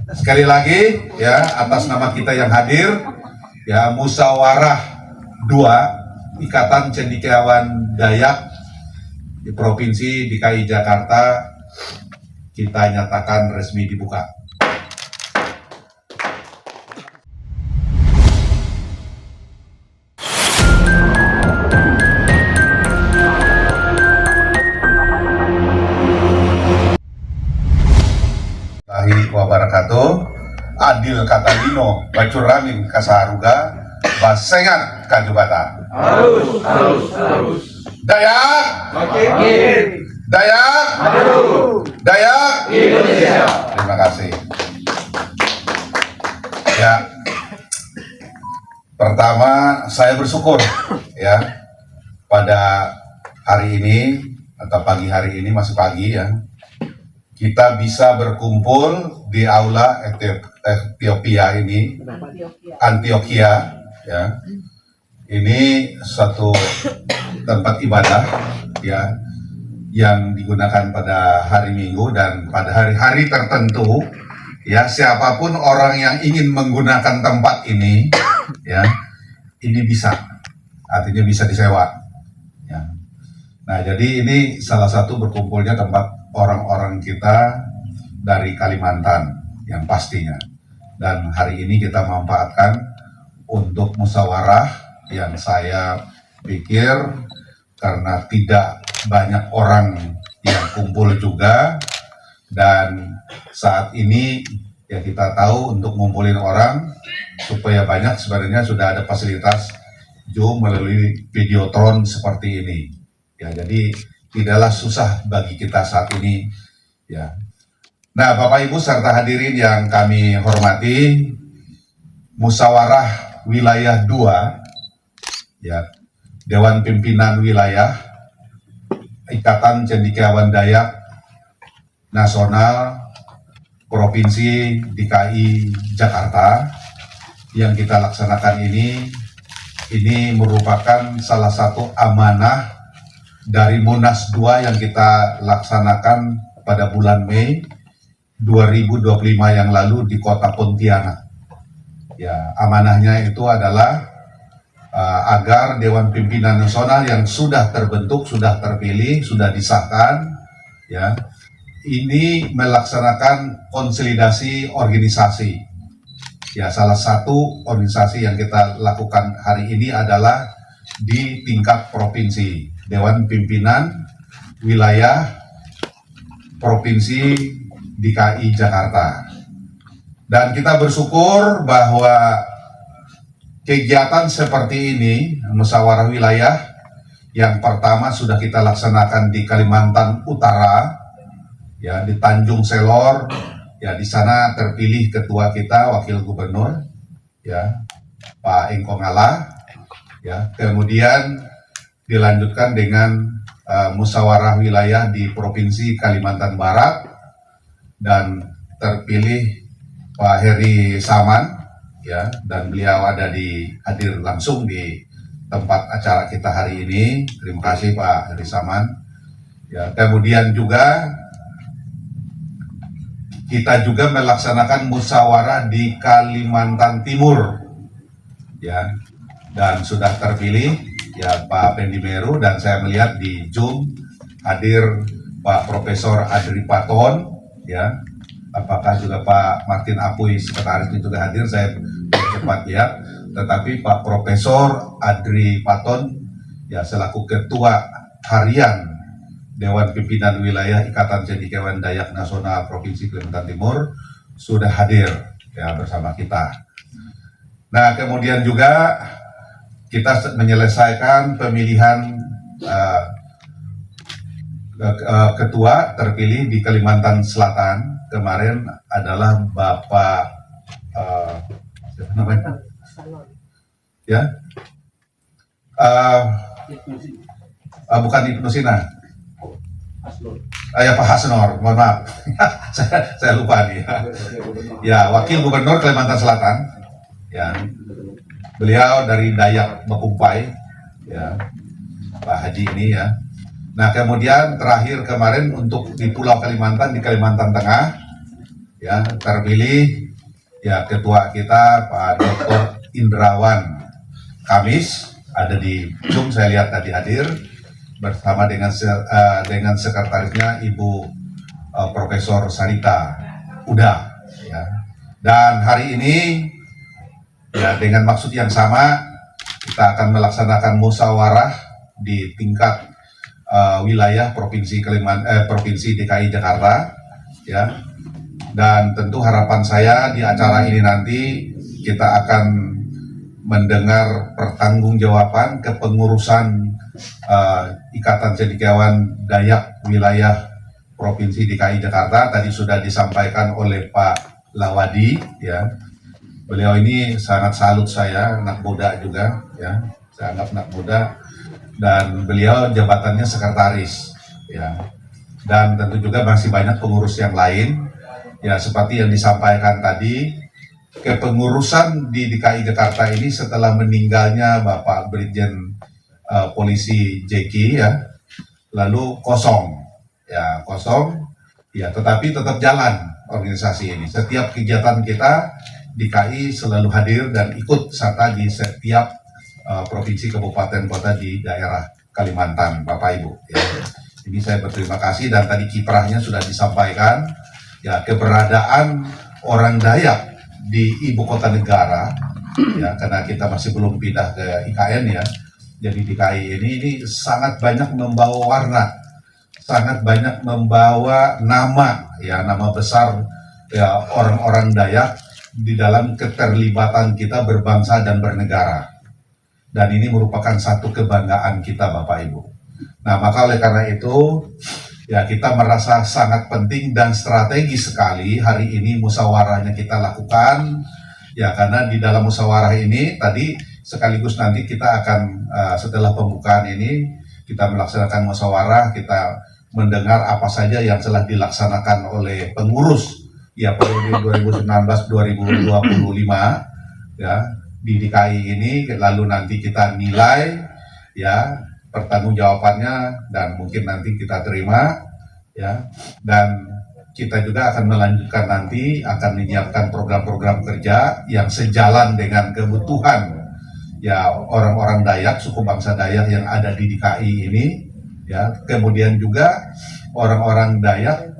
Sekali lagi ya, atas nama kita yang hadir ya, Musyawarah 2 Ikatan Cendekiawan Dayak di Provinsi DKI Jakarta kita nyatakan resmi dibuka. Wabarakatuh. Adil Katalino Bacuramin Kasaharuga Basengan Kajubata. Harus. Dayak Makin. Dayak Dayak Indonesia. Terima kasih. Ya, pertama saya bersyukur ya pada hari ini atau pagi hari ini, masih pagi ya, kita bisa berkumpul di aula Ethiopia ini, Antioquia ya. Ini suatu tempat ibadah ya yang digunakan pada hari Minggu dan pada hari-hari tertentu ya, siapapun orang yang ingin menggunakan tempat ini ya, ini bisa, artinya bisa disewa ya. Nah, jadi ini salah satu berkumpulnya tempat orang-orang kita dari Kalimantan yang pastinya. Dan hari ini kita manfaatkan untuk musyawarah yang saya pikir karena tidak banyak orang yang kumpul juga, dan saat ini ya kita tahu untuk ngumpulin orang supaya banyak sebenarnya sudah ada fasilitas Zoom melalui videotron seperti ini. Ya, jadi tidaklah susah bagi kita saat ini ya. Nah, Bapak Ibu serta hadirin yang kami hormati, Musyawarah Wilayah 2 ya, Dewan Pimpinan Wilayah Ikatan Cendekiawan Dayak Nasional Provinsi DKI Jakarta yang kita laksanakan ini merupakan salah satu amanah dari Munas 2 yang kita laksanakan pada bulan Mei 2025 yang lalu di Kota Pontianak. Ya, amanahnya itu adalah agar Dewan Pimpinan Nasional yang sudah terbentuk, sudah terpilih, sudah disahkan, ya, ini melaksanakan konsolidasi organisasi. Ya, salah satu organisasi yang kita lakukan hari ini adalah di tingkat provinsi, Dewan Pimpinan Wilayah Provinsi DKI Jakarta. Dan kita bersyukur bahwa kegiatan seperti ini, musyawarah wilayah yang pertama sudah kita laksanakan di Kalimantan Utara, ya, di Tanjung Selor, ya, di sana terpilih ketua kita, wakil gubernur, ya, Pak Engkong Allah, ya. Kemudian dilanjutkan dengan musyawarah wilayah di Provinsi Kalimantan Barat dan terpilih Pak Heri Saman, ya, dan beliau ada hadir langsung di tempat acara kita hari ini. Terima kasih Pak Heri Saman. Ya, kemudian juga kita juga melaksanakan musyawarah di Kalimantan Timur, ya, dan sudah terpilih ya Pak Pendi Meru, dan saya melihat di Zoom hadir Pak Profesor Adri Paton, ya. Apakah juga Pak Martin Apuy sekretaris itu juga hadir, saya cepat lihat. Tetapi Pak Profesor Adri Paton ya selaku Ketua Harian Dewan Pimpinan Wilayah Ikatan Cendekiawan Dayak Nasional Provinsi Kalimantan Timur sudah hadir ya bersama kita. Nah, kemudian juga kita menyelesaikan pemilihan ketua terpilih di Kalimantan Selatan. Kemarin adalah Bapak siapa namanya? Ya, bukan Ibnu Sina. Ya, Pak Hasnor, mohon maaf. saya lupa nih. Ya, Wakil Gubernur Kalimantan Selatan. Ya, beliau dari Dayak Bekumpai. Ya, Pak Haji ini ya. Nah, kemudian terakhir kemarin untuk di Pulau Kalimantan, di Kalimantan Tengah, ya terpilih ya ketua kita Pak Dr. Indrawan Kamis ada di Zoom, saya lihat tadi hadir bersama dengan sekretarisnya Ibu Profesor Sarita Uda ya. Dan hari ini ya dengan maksud yang sama kita akan melaksanakan musyawarah di tingkat wilayah provinsi DKI Jakarta ya. Dan tentu harapan saya di acara ini nanti kita akan mendengar pertanggungjawaban kepengurusan Ikatan Cendekiawan Dayak wilayah Provinsi DKI Jakarta. Tadi sudah disampaikan oleh Pak Lawadi ya. Beliau ini sangat salut saya, anak muda juga ya. Saya anggap anak muda dan beliau jabatannya sekretaris ya. Dan tentu juga masih banyak pengurus yang lain ya, seperti yang disampaikan tadi. Kepengurusan di DKI Jakarta ini setelah meninggalnya Bapak Brigjen Polisi Jeki ya, lalu kosong ya, tetapi tetap jalan organisasi ini. Setiap kegiatan kita DKI selalu hadir dan ikut serta di setiap provinsi, kabupaten, kota di daerah Kalimantan, Bapak Ibu ya. Ini saya berterima kasih dan tadi kiprahnya sudah disampaikan ya, keberadaan orang Dayak di ibu kota negara ya, karena kita masih belum pindah ke IKN ya. Jadi DKI ini sangat banyak membawa warna, sangat banyak membawa nama ya, nama besar ya orang-orang Dayak di dalam keterlibatan kita berbangsa dan bernegara. Dan ini merupakan satu kebanggaan kita Bapak Ibu. Nah, maka oleh karena itu ya kita merasa sangat penting dan strategis sekali hari ini musyawarahnya kita lakukan ya, karena di dalam musyawarah ini tadi sekaligus nanti kita akan setelah pembukaan ini kita melaksanakan musyawarah, kita mendengar apa saja yang telah dilaksanakan oleh pengurus ya periode 2019-2025 ya di DKI ini, lalu nanti kita nilai ya pertanggungjawabannya dan mungkin nanti kita terima ya, dan kita juga akan melanjutkan nanti akan menyiapkan program-program kerja yang sejalan dengan kebutuhan ya orang-orang Dayak, suku bangsa Dayak yang ada di DKI ini ya, kemudian juga orang-orang Dayak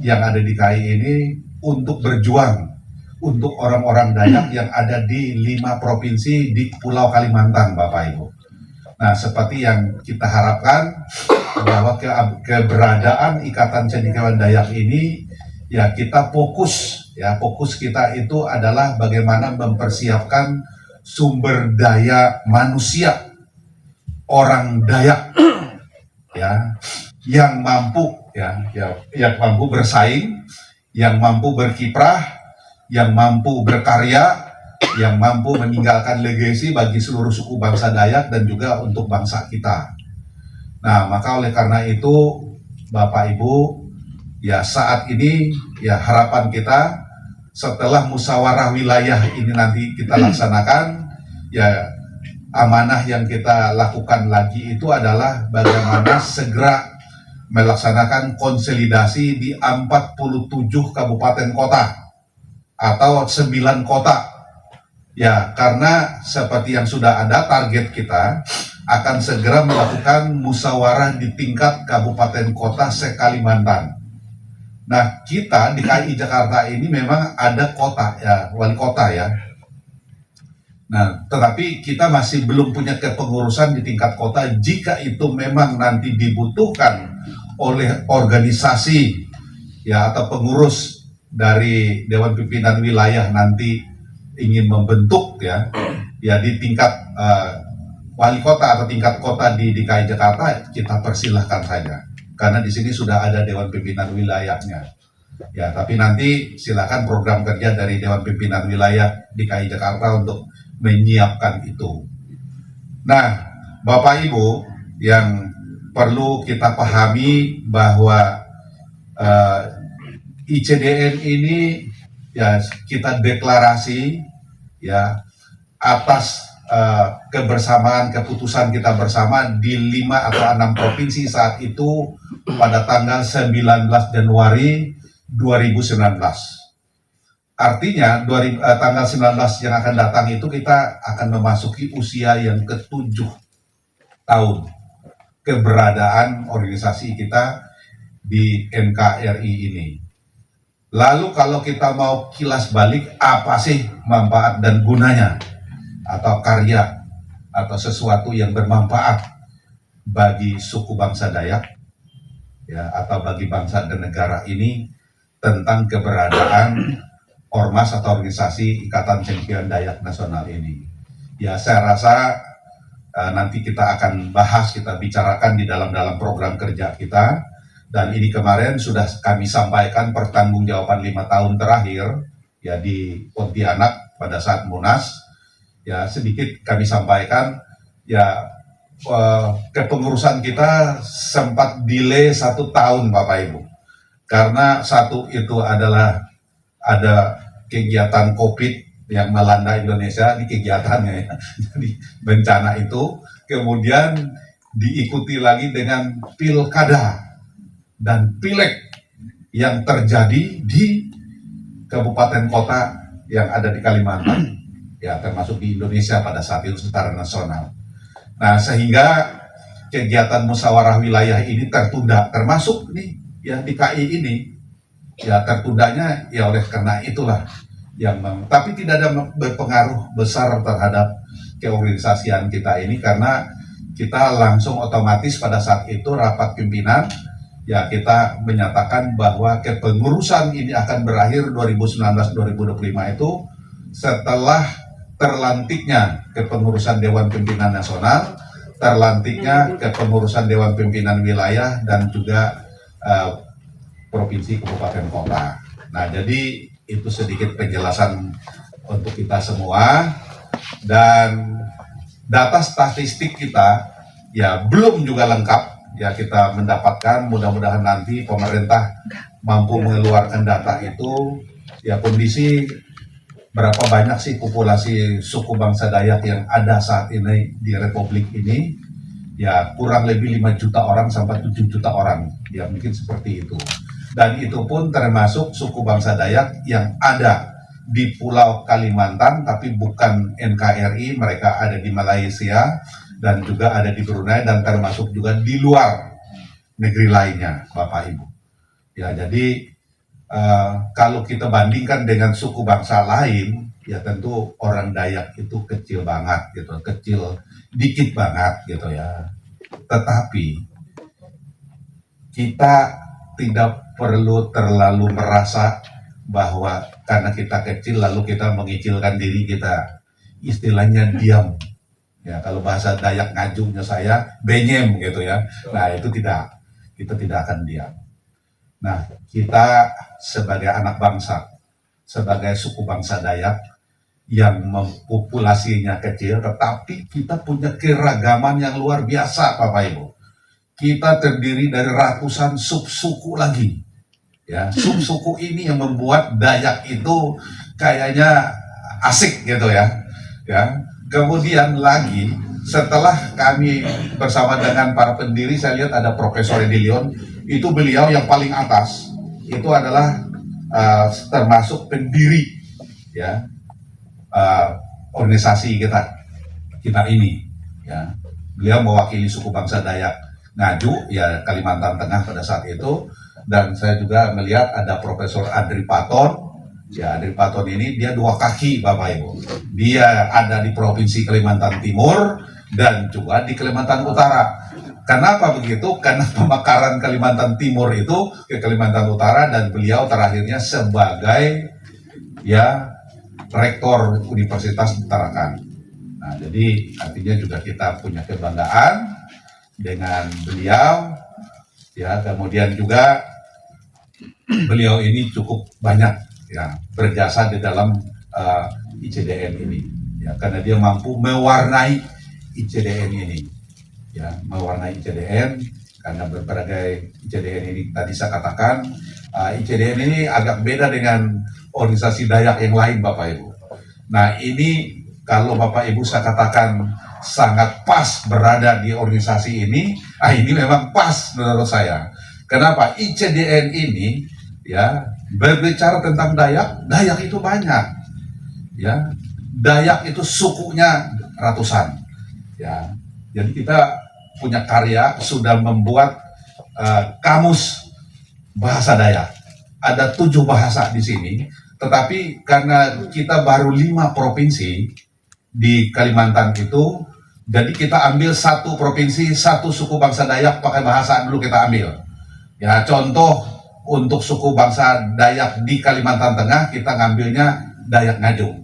yang ada di DKI ini untuk berjuang untuk orang-orang Dayak yang ada di 5 provinsi di Pulau Kalimantan Bapak Ibu. Nah, seperti yang kita harapkan bahwa keberadaan Ikatan Cendekiawan Dayak ini ya kita fokus kita itu adalah bagaimana mempersiapkan sumber daya manusia orang Dayak ya yang mampu yang mampu bersaing, yang mampu berkiprah, yang mampu berkarya, yang mampu meninggalkan legasi bagi seluruh suku bangsa Dayak dan juga untuk bangsa kita. Nah, maka oleh karena itu Bapak Ibu ya, saat ini ya harapan kita setelah musyawarah wilayah ini nanti kita laksanakan ya, amanah yang kita lakukan lagi itu adalah bagaimana segera melaksanakan konsolidasi di 47 kabupaten kota atau 9 kota. Ya, karena seperti yang sudah ada target kita akan segera melakukan musyawarah di tingkat kabupaten kota se-Kalimantan. Nah, kita di DKI Jakarta ini memang ada kota ya, wali kota ya. Nah, tetapi kita masih belum punya kepengurusan di tingkat kota. Jika itu memang nanti dibutuhkan oleh organisasi ya atau pengurus dari Dewan Pimpinan Wilayah nanti ingin membentuk ya di tingkat wali kota atau tingkat kota di DKI Jakarta, kita persilahkan saja karena di sini sudah ada Dewan Pimpinan Wilayahnya ya. Tapi nanti silakan program kerja dari Dewan Pimpinan Wilayah DKI Jakarta untuk menyiapkan itu. Nah, Bapak Ibu, yang perlu kita pahami bahwa ICDN ini ya kita deklarasi ya atas kebersamaan keputusan kita bersama di 5 atau 6 provinsi saat itu pada tanggal 19 Januari 2019 Artinya tanggal 19 yang akan datang itu kita akan memasuki usia yang ke-7 tahun keberadaan organisasi kita di NKRI ini. Lalu kalau kita mau kilas balik, apa sih manfaat dan gunanya atau karya atau sesuatu yang bermanfaat bagi suku bangsa Dayak ya, atau bagi bangsa dan negara ini tentang keberadaan ormas atau organisasi Ikatan Cendekiawan Dayak Nasional ini. Ya, saya rasa nanti kita akan bahas, kita bicarakan di dalam program kerja kita. Dan ini kemarin sudah kami sampaikan pertanggungjawaban 5 tahun terakhir ya di Pontianak pada saat Munas. Ya, sedikit kami sampaikan ya, kepengurusan kita sempat delay 1 tahun Bapak Ibu. Karena satu itu adalah ada kegiatan COVID yang melanda Indonesia di kegiatannya ya. Jadi bencana itu kemudian diikuti lagi dengan pilkada dan pileg yang terjadi di kabupaten kota yang ada di Kalimantan ya, termasuk di Indonesia pada saat itu secara nasional. Nah, sehingga kegiatan musyawarah wilayah ini tertunda, termasuk nih ya di KI ini ya, tertundanya ya oleh karena itulah yang tapi tidak ada berpengaruh besar terhadap keorganisasian kita ini, karena kita langsung otomatis pada saat itu rapat pimpinan ya, kita menyatakan bahwa kepengurusan ini akan berakhir 2019-2025 itu setelah terlantiknya kepengurusan Dewan Pimpinan Nasional, terlantiknya kepengurusan Dewan Pimpinan Wilayah dan juga provinsi, kabupaten, kota. Nah, jadi itu sedikit penjelasan untuk kita semua. Dan data statistik kita ya belum juga lengkap ya, kita mendapatkan, mudah-mudahan nanti pemerintah mampu mengeluarkan data itu ya, kondisi berapa banyak sih populasi suku bangsa Dayak yang ada saat ini di Republik ini ya, kurang lebih 5 juta orang sampai 7 juta orang ya, mungkin seperti itu. Dan itu pun termasuk suku bangsa Dayak yang ada di Pulau Kalimantan tapi bukan NKRI, mereka ada di Malaysia dan juga ada di Brunei dan termasuk juga di luar negeri lainnya Bapak Ibu. Ya, jadi kalau kita bandingkan dengan suku bangsa lain ya, tentu orang Dayak itu kecil banget gitu, kecil dikit banget gitu ya. Tetapi kita tidak perlu terlalu merasa bahwa karena kita kecil lalu kita mengecilkan diri kita, istilahnya diam ya, kalau bahasa Dayak ngajungnya saya benyem gitu ya. Nah, itu tidak, kita tidak akan diam. Nah, kita sebagai anak bangsa, sebagai suku bangsa Dayak yang populasinya kecil tetapi kita punya keragaman yang luar biasa Bapak Ibu. Kita terdiri dari ratusan subsuku lagi ya, subsuku ini yang membuat Dayak itu kayaknya asik gitu ya. Kemudian lagi setelah kami bersama dengan para pendiri, saya lihat ada Profesor Edilion, itu beliau yang paling atas itu adalah termasuk pendiri ya, organisasi kita ini ya. Beliau mewakili suku bangsa Dayak Ngaju ya, Kalimantan Tengah pada saat itu. Dan saya juga melihat ada Profesor Adri Paton. Ya, Adri Paton ini dia 2 kaki Bapak Ibu. Dia ada di Provinsi Kalimantan Timur dan juga di Kalimantan Utara. Kenapa begitu? Karena pemekaran Kalimantan Timur itu ke Kalimantan Utara, dan beliau terakhirnya sebagai ya rektor Universitas Tarakan. Nah, jadi artinya juga kita punya kebanggaan dengan beliau ya. Kemudian juga beliau ini cukup banyak ya berjasa di dalam ICDN ini ya, karena dia mampu mewarnai ICDN ini ya, mewarnai ICDN karena berbagai ICDN ini tadi saya katakan ICDN ini agak beda dengan organisasi Dayak yang lain Bapak Ibu. Nah, ini kalau Bapak Ibu saya katakan sangat pas berada di organisasi ini, ini memang pas menurut saya. Kenapa? ICDN ini ya Berbicara tentang Dayak, Dayak itu banyak, ya. Dayak itu sukunya ratusan, ya. Jadi kita punya karya sudah membuat kamus bahasa Dayak. Ada 7 bahasa di sini, tetapi karena kita baru 5 provinsi di Kalimantan itu, jadi kita ambil satu provinsi, satu suku bangsa Dayak pakai bahasa dulu kita ambil. Ya, contoh untuk suku bangsa Dayak di Kalimantan Tengah kita ngambilnya Dayak Ngajung.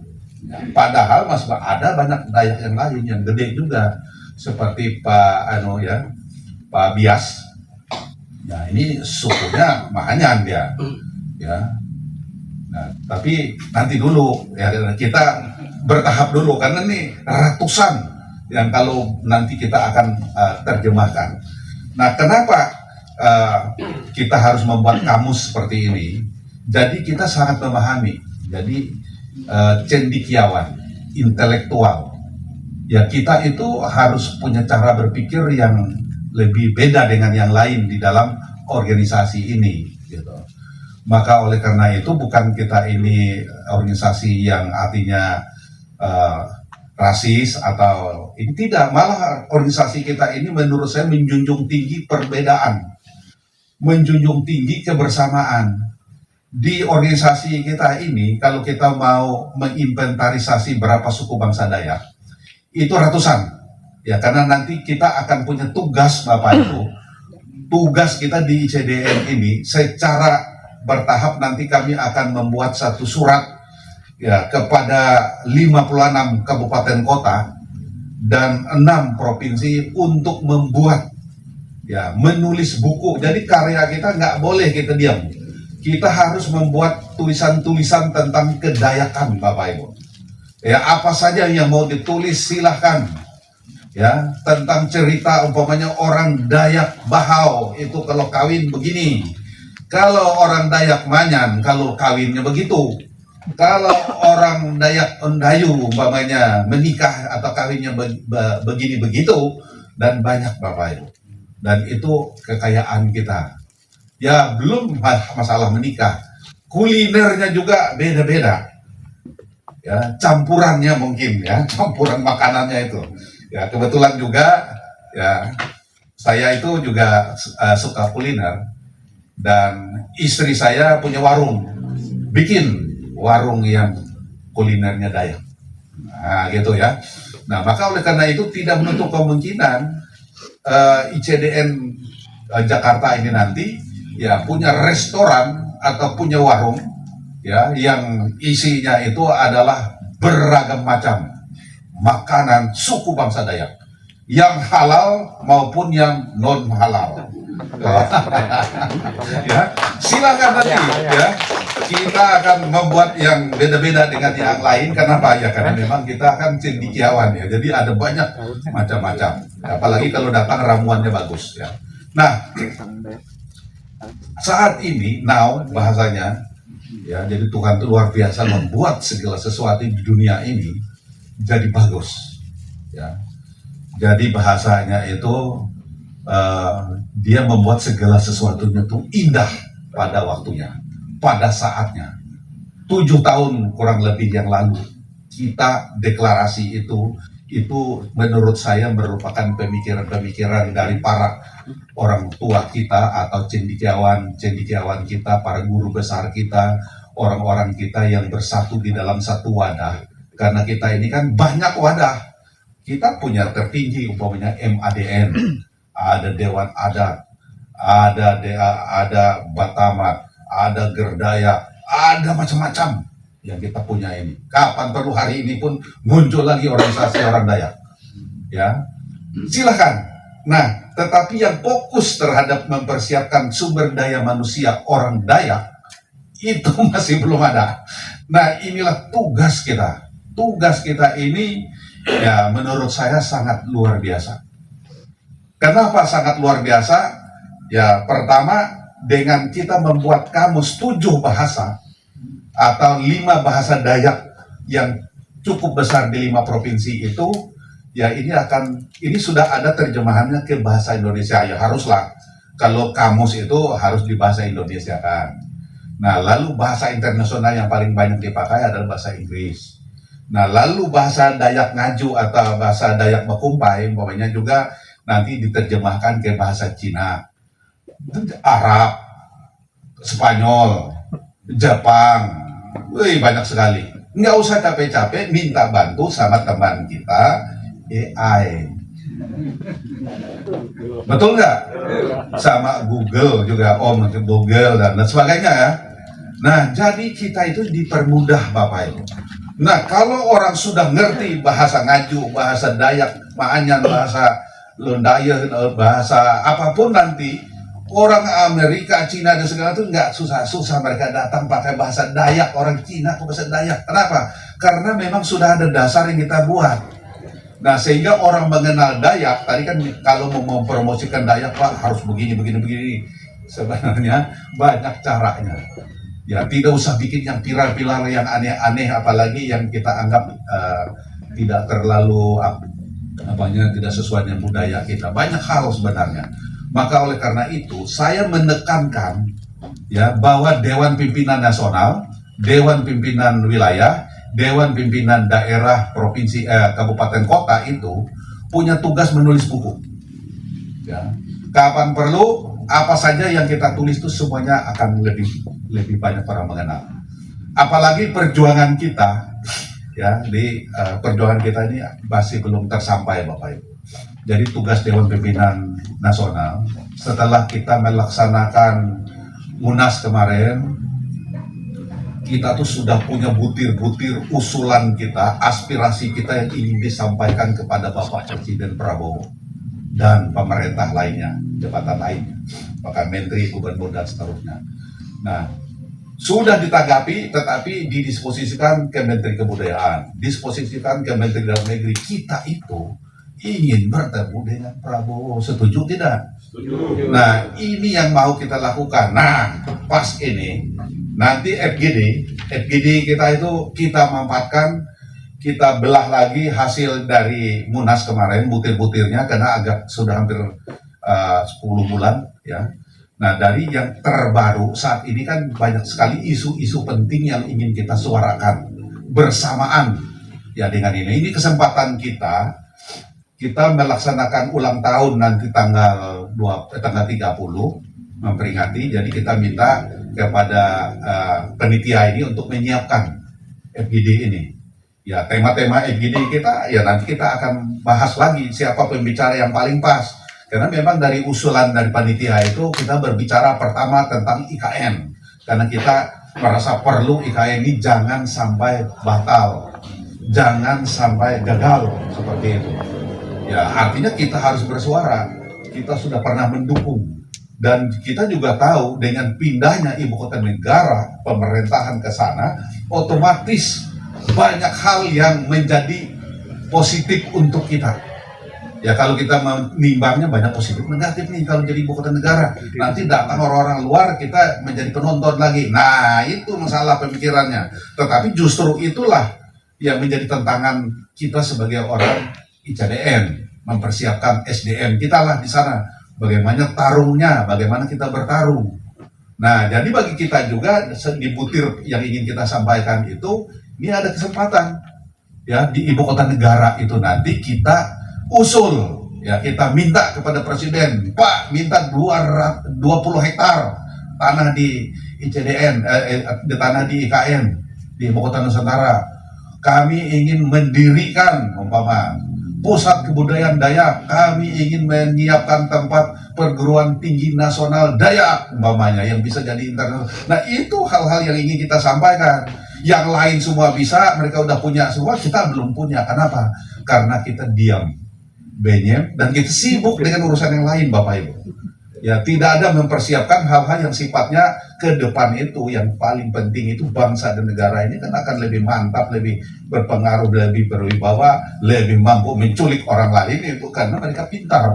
Ya, padahal masih ada banyak Dayak yang lain yang gede juga, seperti Pak Bias. Nah, ini sukunya Mahanyan dia. Ya. Nah, tapi nanti dulu ya, kita bertahap dulu karena ini ratusan yang kalau nanti kita akan terjemahkan. Nah, kenapa kita harus membuat kamus seperti ini? Jadi kita sangat memahami. Jadi cendekiawan, intelektual. Ya, kita itu harus punya cara berpikir yang lebih beda dengan yang lain di dalam organisasi ini, gitu. Maka oleh karena itu bukan kita ini organisasi yang artinya rasis atau ini tidak, malah organisasi kita ini menurut saya menjunjung tinggi perbedaan, menjunjung tinggi kebersamaan. Di organisasi kita ini kalau kita mau menginventarisasi berapa suku bangsa Dayak itu ratusan, ya, karena nanti kita akan punya tugas Bapak Ibu. Tugas kita di ICDN ini secara bertahap nanti kami akan membuat satu surat ya kepada 56 kabupaten kota dan 6 provinsi untuk membuat ya, menulis buku. Jadi karya kita nggak boleh kita diam. Kita harus membuat tulisan-tulisan tentang kedayakan Bapak Ibu. Ya, apa saja yang mau ditulis silahkan. Ya, tentang cerita umpamanya orang Dayak Bahau itu kalau kawin begini. Kalau orang Dayak Manyan, kalau kawinnya begitu. Kalau orang Dayak Ondayu, umpamanya menikah atau kawinnya begini begitu, dan banyak Bapak Ibu. Dan itu kekayaan kita. Ya, belum masalah menikah, kulinernya juga beda-beda. Ya, campurannya mungkin ya, campuran makanannya itu. Ya, kebetulan juga ya saya itu juga suka kuliner. Dan istri saya punya warung, bikin warung yang kulinernya Dayak. Nah, gitu ya. Nah, maka oleh karena itu tidak menutup kemungkinan ICDN Jakarta ini nanti ya punya restoran atau punya warung ya yang isinya itu adalah beragam macam makanan suku bangsa Dayak, yang halal maupun yang non halal. Ya, silakan nanti ya. Kita akan membuat yang beda-beda dengan yang lain. Kenapa? Ya karena memang kita akan cendekiawan ya. Jadi ada banyak macam-macam. Apalagi kalau datang ramuannya bagus ya. Nah, saat ini now bahasanya ya, jadi Tuhan itu luar biasa membuat segala sesuatu di dunia ini jadi bagus ya. Jadi bahasanya itu dia membuat segala sesuatunya itu indah pada waktunya, pada saatnya. 7 tahun kurang lebih yang lalu kita deklarasi itu menurut saya merupakan pemikiran-pemikiran dari para orang tua kita atau cendekiawan kita, para guru besar kita, orang-orang kita yang bersatu di dalam satu wadah. Karena kita ini kan banyak wadah. Kita punya tertinggi umpamanya MADN, ada Dewan Adat, ada Batamat, ada Gerdaya, ada macam-macam yang kita punya ini. Kapan perlu hari ini pun muncul lagi organisasi orang Dayak. Ya, silahkan. Nah, tetapi yang fokus terhadap mempersiapkan sumber daya manusia orang Dayak itu masih belum ada. Nah, inilah tugas kita. Tugas kita ini ya menurut saya sangat luar biasa. Kenapa sangat luar biasa? Ya, pertama dengan kita membuat kamus 7 bahasa atau 5 bahasa Dayak yang cukup besar di 5 provinsi itu, ya ini sudah ada terjemahannya ke bahasa Indonesia. Ya haruslah, kalau kamus itu harus di bahasa Indonesia kan. Nah, lalu bahasa internasional yang paling banyak dipakai adalah bahasa Inggris. Nah, lalu bahasa Dayak Ngaju atau bahasa Dayak Bakumpai, umpamanya juga nanti diterjemahkan ke bahasa Cina, Arab, Spanyol, Jepang, wih, banyak sekali. Nggak usah capek-capek minta bantu sama teman kita AI. Betul nggak? Sama Google juga, Google dan sebagainya ya. Nah, jadi kita itu dipermudah Bapak Ibu. Nah, kalau orang sudah ngerti bahasa Ngaju, bahasa Dayak, Maanyan, bahasa Lundaya, bahasa apapun nanti, orang Amerika, Cina dan segala itu nggak susah-susah mereka datang pakai bahasa Dayak, orang Cina ke bahasa Dayak. Kenapa? Karena memang sudah ada dasar yang kita buat. Nah, sehingga orang mengenal Dayak, tadi kan kalau mau mempromosikan Dayak, Pak, harus begini. Sebenarnya banyak caranya. Ya, tidak usah bikin yang viral-viral, yang aneh-aneh, apalagi yang kita anggap tidak terlalu tidak sesuai dengan budaya kita. Banyak hal sebenarnya. Maka oleh karena itu, saya menekankan ya bahwa Dewan Pimpinan Nasional, Dewan Pimpinan Wilayah, Dewan Pimpinan Daerah, Provinsi, Kabupaten Kota itu punya tugas menulis buku. Ya. Kapan perlu, apa saja yang kita tulis itu semuanya akan lebih banyak orang mengenal. Apalagi perjuangan kita, ya di perjuangan kita ini masih belum tersampai Bapak Ibu. Jadi tugas Dewan Pimpinan Nasional setelah kita melaksanakan Munas kemarin, kita tuh sudah punya butir-butir usulan kita, aspirasi kita yang ingin disampaikan kepada Bapak Presiden Prabowo dan pemerintah lainnya, jabatan lainnya, bahkan menteri, gubernur dan seterusnya. Nah, sudah ditanggapi, tetapi didisposisikan ke Menteri Kebudayaan, disposisikan ke Menteri Dalam Negeri. Kita itu ingin bertemu dengan Prabowo, setuju tidak? Setuju. Nah, ini yang mau kita lakukan. Nah, pas ini nanti FGD kita itu kita manfaatkan, kita belah lagi hasil dari Munas kemarin, butir-butirnya, karena agak sudah hampir 10 bulan ya. Nah, dari yang terbaru saat ini kan banyak sekali isu-isu penting yang ingin kita suarakan bersamaan ya dengan ini. Ini kesempatan kita melaksanakan ulang tahun nanti tanggal 30 memperingati. Jadi kita minta kepada panitia ini untuk menyiapkan FGD ini. Ya, tema-tema FGD kita ya nanti kita akan bahas lagi siapa pembicara yang paling pas. Karena memang dari usulan dari panitia itu kita berbicara pertama tentang IKN. Karena kita merasa perlu IKN ini jangan sampai batal, jangan sampai gagal seperti itu. Ya, artinya kita harus bersuara. Kita sudah pernah mendukung. Dan kita juga tahu dengan pindahnya ibu kota negara, pemerintahan ke sana, otomatis banyak hal yang menjadi positif untuk kita. Ya, kalau kita menimbangnya banyak positif negatif nih kalau jadi ibu kota negara. Nanti datang orang-orang luar, kita menjadi penonton lagi. Nah, itu masalah pemikirannya. Tetapi justru itulah yang menjadi tantangan kita sebagai orang ICDN, mempersiapkan SDM kita lah di sana. Bagaimana tarungnya, bagaimana kita bertarung. Nah, jadi bagi kita juga di butir yang ingin kita sampaikan itu, ini ada kesempatan ya di ibu kota negara itu nanti kita usul ya, kita minta kepada Presiden, Pak, minta 20 hektar tanah di ICDN, tanah di IKN di ibu kota Nusantara. Kami ingin mendirikan umpama pusat kebudayaan Dayak, kami ingin menyiapkan tempat perguruan tinggi nasional Dayak umpamanya yang bisa jadi internasional. Nah, itu hal-hal yang ingin kita sampaikan. Yang lain semua bisa, mereka udah punya semua, kita belum punya. Kenapa? Karena kita diam, benyem, dan kita sibuk dengan urusan yang lain, Bapak Ibu. Ya, tidak ada mempersiapkan hal-hal yang sifatnya ke depan itu. Yang paling penting itu bangsa dan negara ini kan akan lebih mantap, lebih berpengaruh, lebih berwibawa, lebih mampu menculik orang lain itu karena mereka pintar.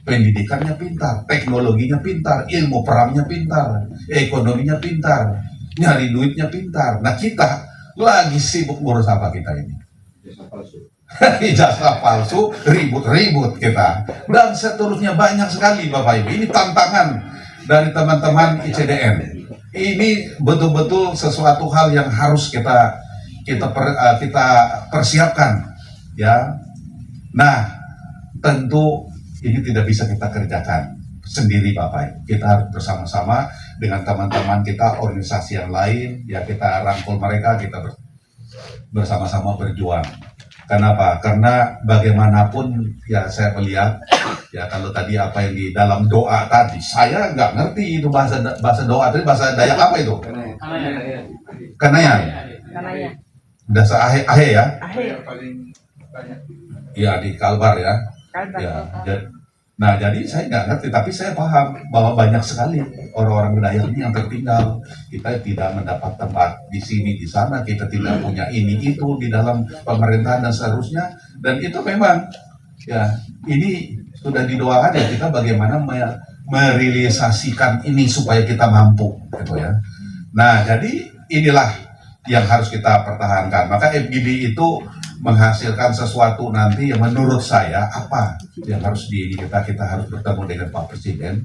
Pendidikannya pintar, teknologinya pintar, ilmu perangnya pintar, ekonominya pintar, nyari duitnya pintar. Nah, kita lagi sibuk ngurus apa kita ini? Ijazah palsu, ribut-ribut kita, dan seterusnya banyak sekali Bapak Ibu. Ini tantangan dari teman-teman ICDN. ini betul-betul sesuatu hal yang harus kita persiapkan, ya. Nah, tentu ini tidak bisa kita kerjakan sendiri, Bapak. Kita harus bersama-sama dengan teman-teman kita, organisasi yang lain, ya, kita rangkul mereka, kita bersama-sama berjuang. Kenapa? Karena bagaimanapun ya saya melihat ya kalau tadi apa yang di dalam doa tadi, saya nggak ngerti itu bahasa doa tadi, bahasa Dayak apa itu? Kenayan. Bahasa ahe ya? Iya di Kalbar ya. Ya. Nah jadi saya nggak ngerti, tapi saya paham bahwa banyak sekali orang-orang Dayak ini yang tertinggal. Kita tidak mendapat tempat di sini, di sana, kita tidak punya ini itu di dalam pemerintahan dan seterusnya. Dan itu memang ya ini sudah didoakan ya, kita bagaimana merealisasikan ini supaya kita mampu, gitu ya. Nah jadi inilah yang harus kita pertahankan. Maka FGD itu menghasilkan sesuatu nanti yang menurut saya apa yang harus kita harus bertemu dengan Pak Presiden,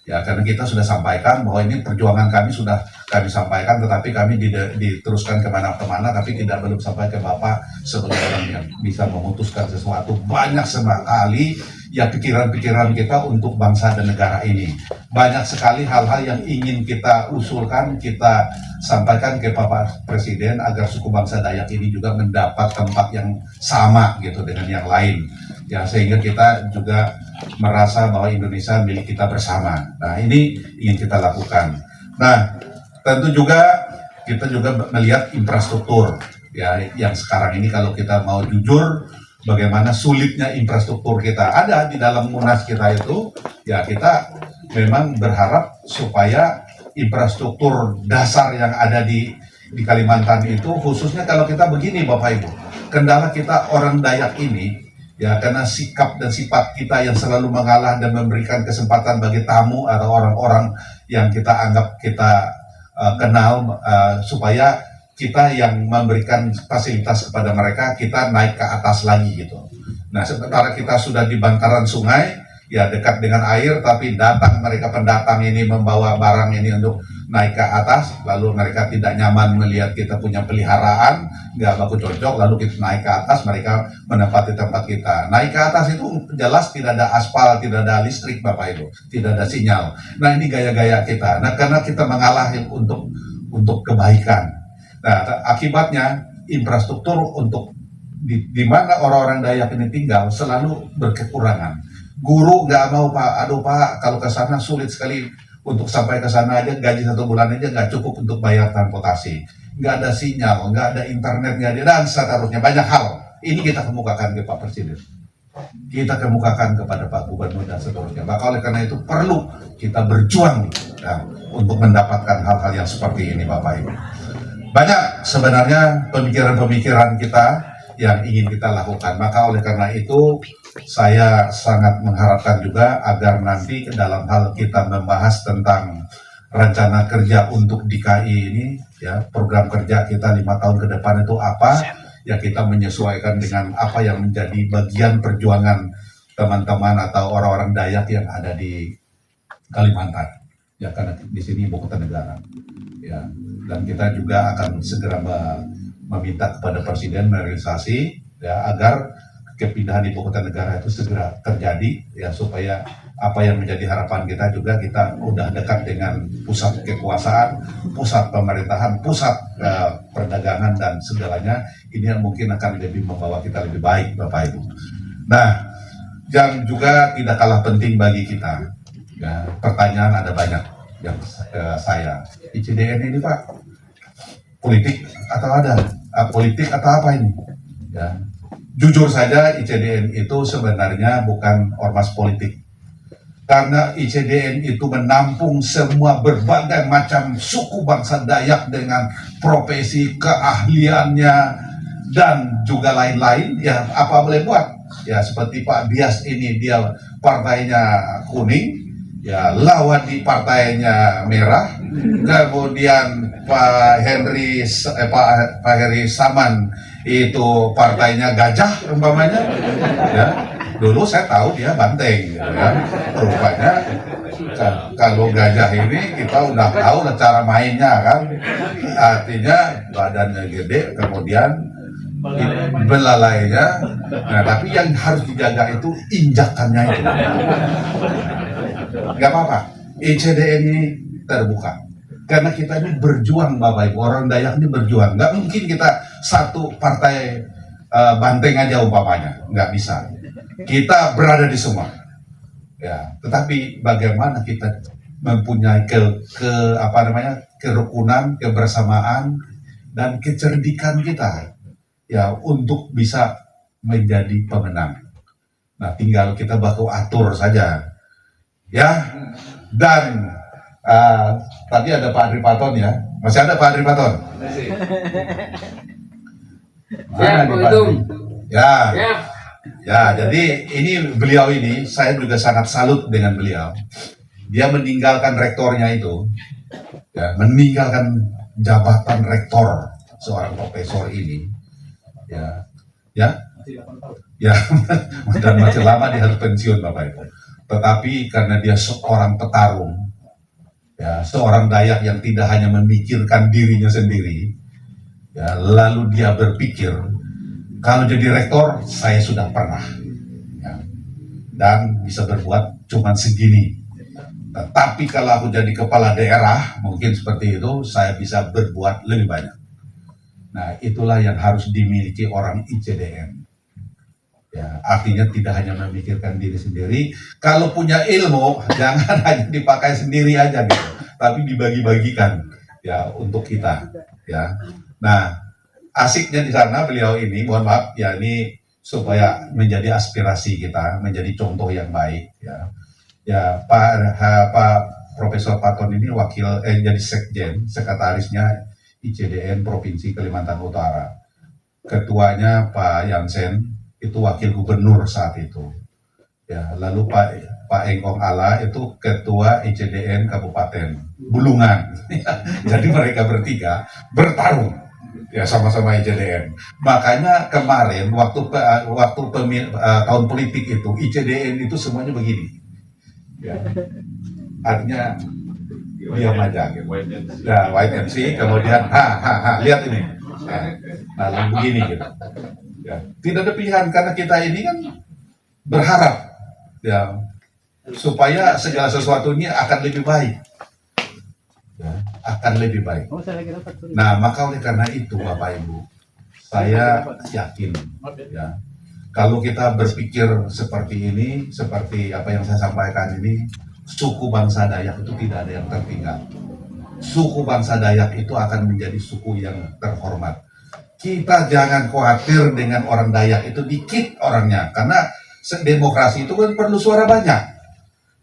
ya, karena kita sudah sampaikan bahwa ini perjuangan kami sudah kami sampaikan, tetapi kami diteruskan kemana-mana, tapi belum sampai ke Bapak sebagai orang yang bisa memutuskan sesuatu. Banyak sekali ya pikiran-pikiran kita untuk bangsa dan negara ini. Banyak sekali hal-hal yang ingin kita usulkan, kita sampaikan ke Bapak Presiden agar suku bangsa Dayak ini juga mendapat tempat yang sama gitu dengan yang lain. Ya, sehingga kita juga merasa bahwa Indonesia milik kita bersama. Nah, ini ingin kita lakukan. Nah, tentu juga kita juga melihat infrastruktur ya yang sekarang ini kalau kita mau jujur bagaimana sulitnya infrastruktur kita ada di dalam Munas kita itu, ya kita memang berharap supaya infrastruktur dasar yang ada di Kalimantan itu, khususnya kalau kita begini Bapak Ibu, kendala kita orang Dayak ini, ya karena sikap dan sifat kita yang selalu mengalah dan memberikan kesempatan bagi tamu atau orang-orang yang kita anggap kita kenal, supaya kita yang memberikan fasilitas kepada mereka, kita naik ke atas lagi gitu. Nah, sementara kita sudah di bantaran sungai, ya dekat dengan air, tapi datang mereka pendatang ini membawa barang ini untuk naik ke atas, lalu mereka tidak nyaman melihat kita punya peliharaan, nggak baku cocok, lalu kita naik ke atas, mereka menempati tempat kita. Naik ke atas itu jelas tidak ada aspal, tidak ada listrik Bapak Ibu, tidak ada sinyal. Nah ini gaya-gaya kita. Nah karena kita mengalah untuk kebaikan. Nah akibatnya infrastruktur untuk di mana orang-orang Dayak ini tinggal selalu berkekurangan. Guru nggak mau Pak, aduh Pak kalau ke sana sulit sekali untuk sampai ke sana aja, gaji 1 bulan aja nggak cukup untuk bayar transportasi, nggak ada sinyal, nggak ada internet, nggak ada, dan seterusnya banyak hal. Ini kita kemukakan ke Pak Presiden, kita kemukakan kepada Pak Gubernur dan seterusnya. Maka oleh karena itu perlu kita berjuang ya, untuk mendapatkan hal-hal yang seperti ini Bapak Ibu. Banyak sebenarnya pemikiran-pemikiran kita yang ingin kita lakukan. Maka oleh karena itu saya sangat mengharapkan juga agar nanti dalam hal kita membahas tentang rencana kerja untuk DKI ini, ya program kerja kita 5 tahun ke depan itu apa, ya kita menyesuaikan dengan apa yang menjadi bagian perjuangan teman-teman atau orang-orang Dayak yang ada di Kalimantan, ya karena di sini ibu kota negara, ya, dan kita juga akan segera meminta kepada Presiden merealisasi ya agar kepindahan ibu kota negara itu segera terjadi ya, supaya apa yang menjadi harapan kita juga, kita udah dekat dengan pusat kekuasaan, pusat pemerintahan, pusat perdagangan dan segalanya. Ini yang mungkin akan lebih membawa kita lebih baik Bapak Ibu. Nah, yang juga tidak kalah penting bagi kita ya, pertanyaan ada banyak yang saya ICDN ini Pak politik atau ada politik atau apa ini ya. Jujur saja ICDN itu sebenarnya bukan ormas politik, karena ICDN itu menampung semua berbagai macam suku bangsa Dayak dengan profesi keahliannya dan juga lain-lain ya, apa boleh buat ya, seperti Pak Bias ini dia partainya kuning ya, lawan di partainya merah, kemudian Pak Henry Saman itu partainya gajah umpamanya ya. Dulu saya tahu dia banteng gitu ya, rupanya Kalau gajah ini kita udah tahu lah cara mainnya kan, artinya badannya gede, kemudian belalainya. Nah, tapi yang harus dijaga itu injakannya itu. Gak apa-apa, ICDN ini terbuka. Karena kita ini berjuang Bapak Ibu, orang Dayak ini berjuang. Gak mungkin kita satu partai banteng aja umpamanya, nggak bisa. Kita berada di semua. Ya, tetapi bagaimana kita mempunyai kerukunan, kebersamaan dan kecerdikan kita ya untuk bisa menjadi pemenang. Nah, tinggal kita baku atur saja. Ya. Dan tadi ada Pak Adripaton ya. Masih ada Pak Adripaton? Ya, Pak Ketum. Ya. Ya. Ya, jadi beliau ini, saya juga sangat salut dengan beliau. Dia meninggalkan rektornya itu, ya, meninggalkan jabatan rektor seorang profesor ini, ya, dan masih lama dia harus pensiun Bapak Ibu. Tetapi karena dia seorang petarung, ya, seorang Dayak yang tidak hanya memikirkan dirinya sendiri, ya, lalu dia berpikir, kalau jadi rektor, saya sudah pernah. Ya. Dan bisa berbuat cuma segini. Tetapi kalau aku jadi kepala daerah, mungkin seperti itu, saya bisa berbuat lebih banyak. Nah, itulah yang harus dimiliki orang ICDN. Ya, artinya tidak hanya memikirkan diri sendiri. Kalau punya ilmu, jangan hanya dipakai sendiri aja gitu. Tapi dibagi-bagikan ya untuk kita. Ya. Nah, asiknya di sana beliau ini, mohon maaf ya, ini supaya menjadi aspirasi kita, menjadi contoh yang baik ya. Ya, Pak Profesor Paton ini jadi sekjen, sekretarisnya ICDN Provinsi Kalimantan Utara. Ketuanya Pak Yansen itu wakil gubernur saat itu. Ya, lalu Pak Engkong Ala itu ketua ICDN Kabupaten Bulungan. Jadi mereka bertiga bertarung. Ya, sama-sama ICDN. Makanya kemarin waktu tahun politik itu ICDN itu semuanya begini. Ya. Artinya diam aja. Nah, white MC kemudian lihat ini. Nah, lalu begini gitu. Ya. Tidak ada pilihan karena kita ini kan berharap ya supaya segala sesuatunya akan lebih baik. Ya, akan lebih baik. Nah, maka oleh karena itu Bapak Ibu, saya yakin ya, kalau kita berpikir seperti ini, seperti apa yang saya sampaikan ini, suku bangsa Dayak itu tidak ada yang tertinggal. Suku bangsa Dayak itu akan menjadi suku yang terhormat. Kita jangan khawatir dengan orang Dayak itu dikit orangnya, karena demokrasi itu kan perlu suara banyak.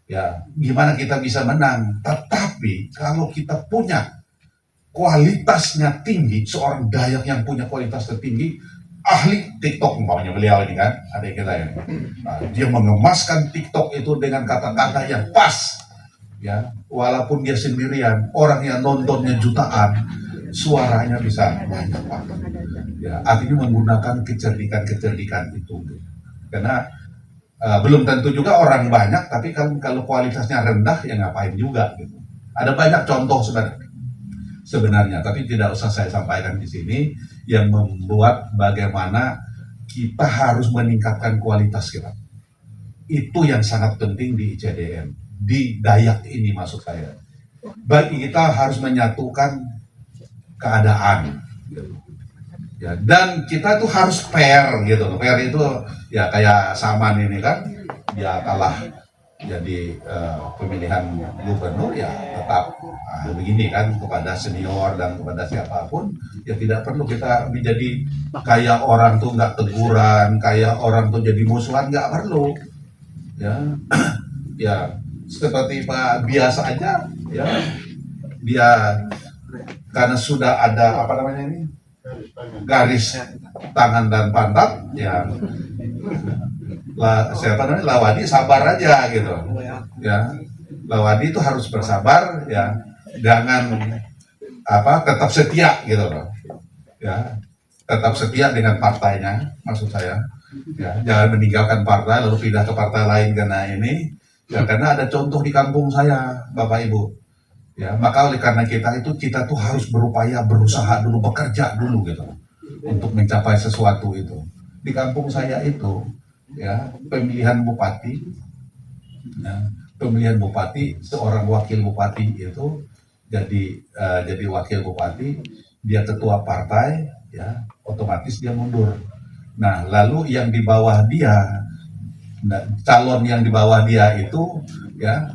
Ya, gimana kita bisa menang? Tetapi kalau kita punya kualitasnya tinggi, seorang Dayak yang punya kualitas tertinggi, ahli TikTok umpamanya beliau ini kan, adik kita ini. Nah, dia mengemaskan TikTok itu dengan kata-kata yang pas. Ya, walaupun dia sendirian, orang yang nontonnya jutaan, suaranya bisa banyak Pak. Ya, artinya menggunakan kecerdikan itu. Karena belum tentu juga orang banyak, tapi kalau kualitasnya rendah ya ngapain juga gitu. Ada banyak contoh sebenarnya, tapi tidak usah saya sampaikan di sini yang membuat bagaimana kita harus meningkatkan kualitas kita. Itu yang sangat penting di ICDN, di Dayak ini maksud saya. Bagi kita harus menyatukan keadaan. Gitu. Ya, dan kita tuh harus fair gitu. Fair itu ya kayak Saman ini kan, dia kalah jadi pemilihan gubernur ya tetap begini kan kepada senior dan kepada siapapun ya tidak perlu kita menjadi kayak orang tuh nggak teguran, kayak orang tuh jadi musuhan, nggak perlu ya. Ya seperti Pak biasa aja ya, dia karena sudah ada apa namanya ini garis tangan dan pantat ya, siapa namanya Lawadi sabar aja gitu ya. Lawadi itu harus bersabar ya, jangan tetap setia gitu loh ya, tetap setia dengan partainya maksud saya ya, jangan meninggalkan partai lalu pindah ke partai lain karena ini Ya, karena ada contoh di kampung saya, Bapak Ibu. Ya, maka oleh karena kita tuh harus berupaya, berusaha dulu, bekerja dulu gitu untuk mencapai sesuatu itu. Di kampung saya itu, ya, pemilihan bupati, seorang wakil bupati itu jadi wakil bupati, dia ketua partai, ya, otomatis dia mundur. Nah, lalu yang di bawah dia, calon yang di bawah dia itu, ya,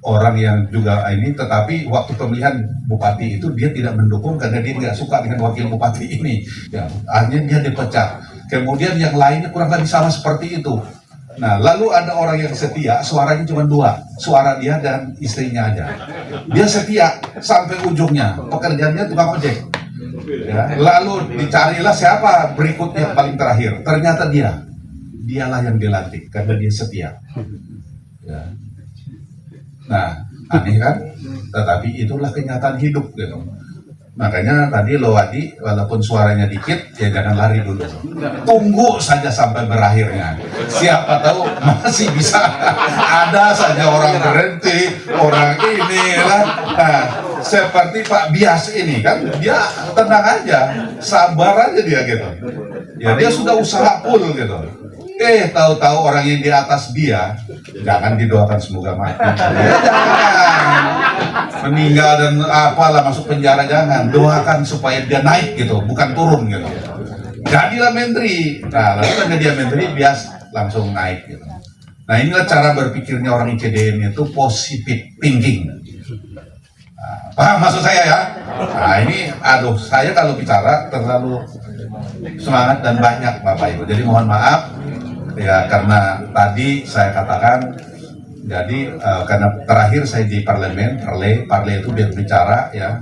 orang yang juga ini, tetapi waktu pemilihan bupati itu dia tidak mendukung karena dia tidak suka dengan wakil bupati ini, ya, akhirnya dia dipecat. Kemudian yang lainnya kurang lebih sama seperti itu. Nah, lalu ada orang yang setia, suaranya cuma 2, suara dia dan istrinya aja. Dia setia sampai ujungnya, pekerjaannya tukang ojek. Ya, lalu dicarilah siapa berikutnya paling terakhir. Ternyata dialah yang dilantik karena dia setia. Ya. Nah, aneh kan? Tetapi itulah kenyataan hidup gitu. Makanya tadi lo Wadi, walaupun suaranya dikit, ya jangan lari dulu. Tunggu saja sampai berakhirnya. Siapa tahu masih bisa ada saja orang berhenti, orang ini lah. Nah, seperti Pak Bias ini kan, dia tenang aja, sabar aja dia gitu. Ya dia sudah usaha full gitu. Tahu-tahu orang yang di atas dia, jangan didoakan semoga mati. Ya, jangan meninggal dan apalah masuk penjara, jangan. Doakan supaya dia naik gitu, bukan turun gitu. Jadilah menteri. Nah, lalu kan dia menteri, Bias langsung naik gitu. Nah, inilah cara berpikirnya orang ICDN itu positive thinking. Nah, paham maksud saya ya? Nah, ini saya kalau bicara terlalu semangat dan banyak Bapak Ibu. Jadi mohon maaf ya, karena tadi saya katakan, jadi karena terakhir saya di parlemen, parle itu dia bicara ya,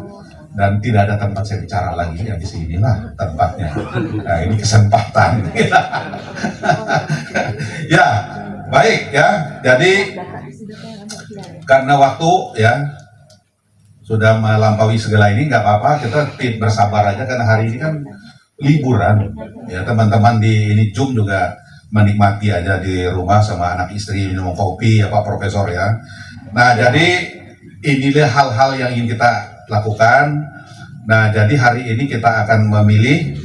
dan tidak ada tempat saya bicara lagi, ya di sinilah tempatnya. Nah, ini kesempatan. Ya, baik ya. Jadi karena waktu ya sudah melampaui segala ini, nggak apa-apa, kita bersabar aja karena hari ini kan liburan. Ya, teman-teman di ini Zoom juga menikmati aja di rumah sama anak istri minum kopi ya Pak Profesor ya. Nah, jadi inilah hal-hal yang ingin kita lakukan. Nah, jadi hari ini kita akan memilih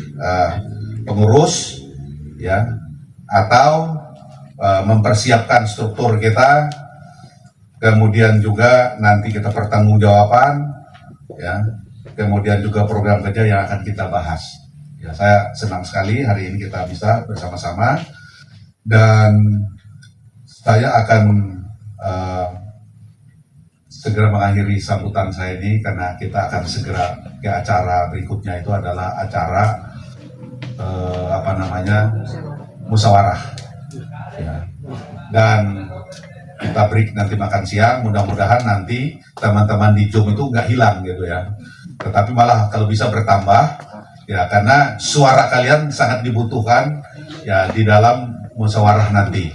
pengurus ya, atau mempersiapkan struktur kita. Kemudian juga nanti kita pertanggungjawaban ya. Kemudian juga program kerja yang akan kita bahas. Ya, saya senang sekali hari ini kita bisa bersama-sama. Dan saya akan segera mengakhiri sambutan saya ini karena kita akan segera ke acara berikutnya, itu adalah acara musyawarah ya. Dan kita break nanti makan siang, mudah-mudahan nanti teman-teman di Zoom itu nggak hilang gitu ya, tetapi malah kalau bisa bertambah ya, karena suara kalian sangat dibutuhkan ya di dalam musyawarah nanti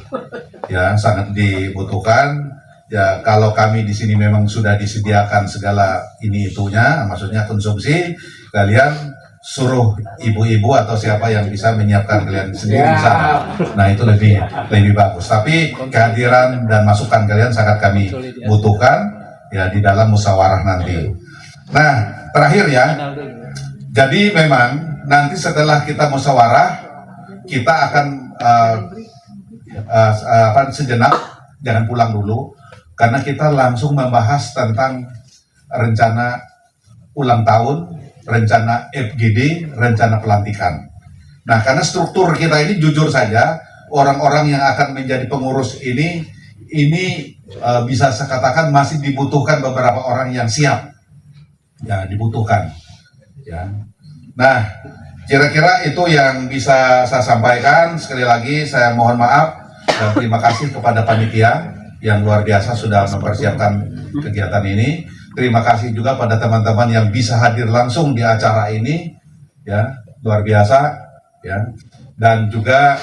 ya, sangat dibutuhkan ya. Kalau kami di sini memang sudah disediakan segala ini itunya, maksudnya konsumsi, kalian suruh ibu-ibu atau siapa yang bisa menyiapkan kalian sendiri di sana. Nah, itu lebih bagus. Tapi kehadiran dan masukan kalian sangat kami butuhkan ya di dalam musyawarah nanti. Nah, terakhir ya. Jadi memang nanti setelah kita musyawarah, kita akan sejenak, jangan pulang dulu, karena kita langsung membahas tentang rencana ulang tahun, rencana FGD, rencana pelantikan. Nah, karena struktur kita ini jujur saja, orang-orang yang akan menjadi pengurus ini bisa saya katakan masih dibutuhkan beberapa orang yang siap, ya dibutuhkan. Ya. Nah, kira-kira itu yang bisa saya sampaikan. Sekali lagi saya mohon maaf dan terima kasih kepada panitia yang luar biasa sudah mempersiapkan kegiatan ini. Terima kasih juga pada teman-teman yang bisa hadir langsung di acara ini, ya luar biasa, ya. Dan juga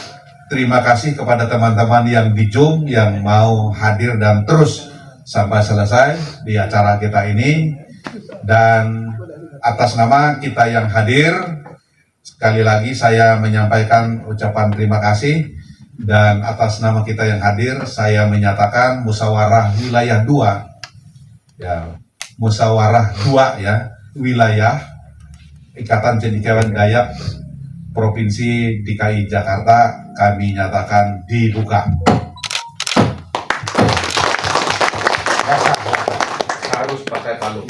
terima kasih kepada teman-teman yang di Zoom yang mau hadir dan terus sampai selesai di acara kita ini. Dan atas nama kita yang hadir, sekali lagi saya menyampaikan ucapan terima kasih Dan atas nama kita yang hadir, saya menyatakan musyawarah wilayah 2, ya, musyawarah 2 ya, wilayah Ikatan Cendekiawan Dayak Provinsi DKI Jakarta kami nyatakan dibuka. Harus pakai palu.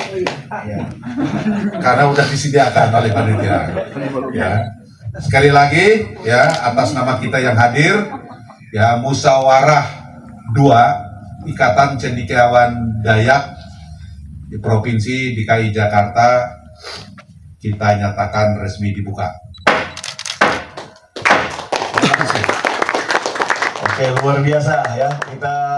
Karena udah disediakan oleh panitia. Ya. Sekali lagi ya, atas nama kita yang hadir ya, musyawarah 2 Ikatan Cendekiawan Dayak di Provinsi DKI Jakarta kita nyatakan resmi dibuka. Oke, luar biasa ya. Kita